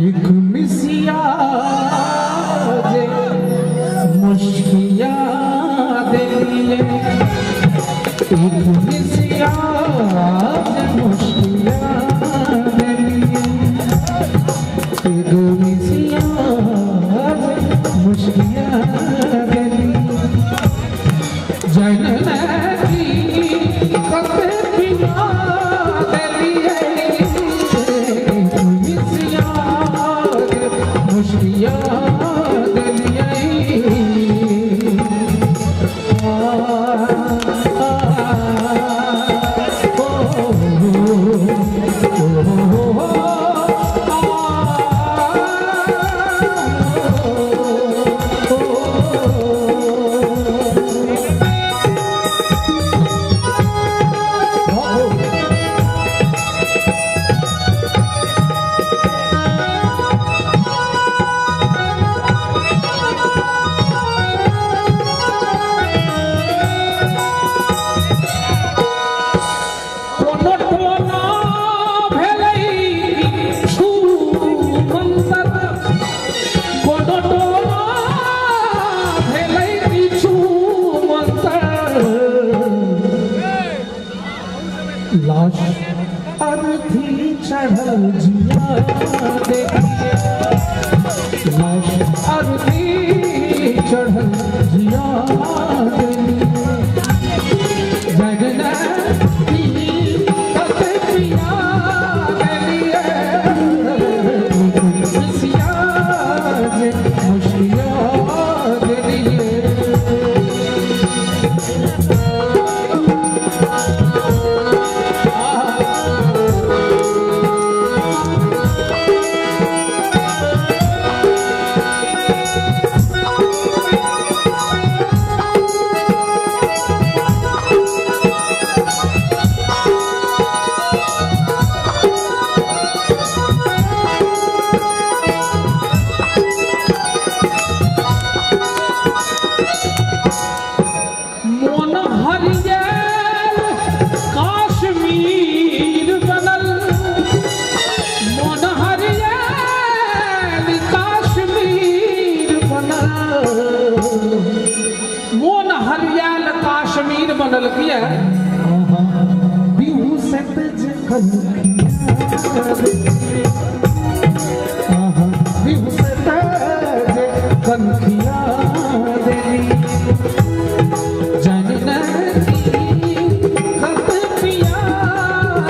एक मिसिया जे मुश्किया दे लिए, एक मिसिया जे मुश्किया दे लिए, एक मिसिया जे मुश्किया दे लिए, जनना की कते पिया दे लिए, एक मिसिया जे मुश्किया दे लिए। लाश अर्थी चढ़ल जिया देखिए, लाश अर्थी चढ़ल जिया देखिए, जगना की कते पिया देखिए, मिसिया जे मुश्किया देखिए। मोन हरियाल काश्मीर बनल किया बिहू से जखन बिहू से जखन खिया देली, जनना की खत पिया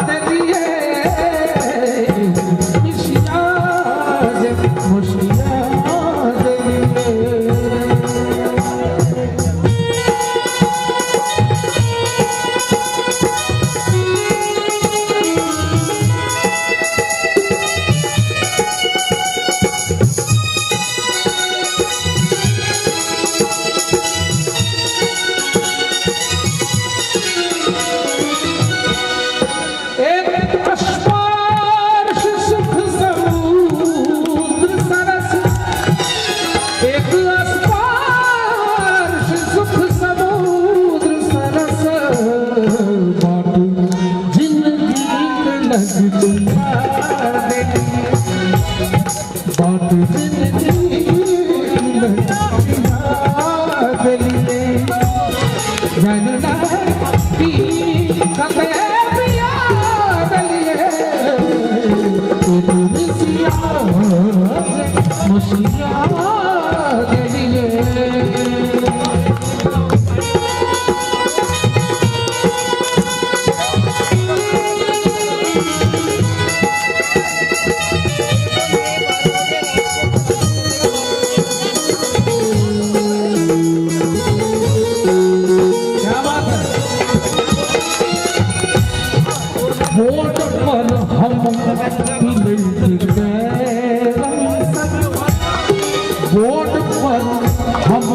देलिए, मिसिया जे मुश्किया देलिए। वोट पर हम वोट पर हम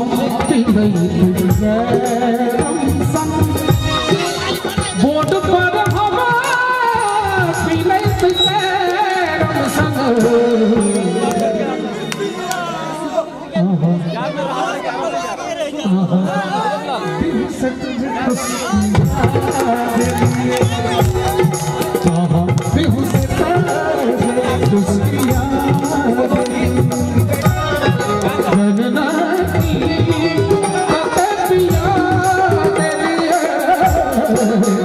वोट पर हम बेहुस जय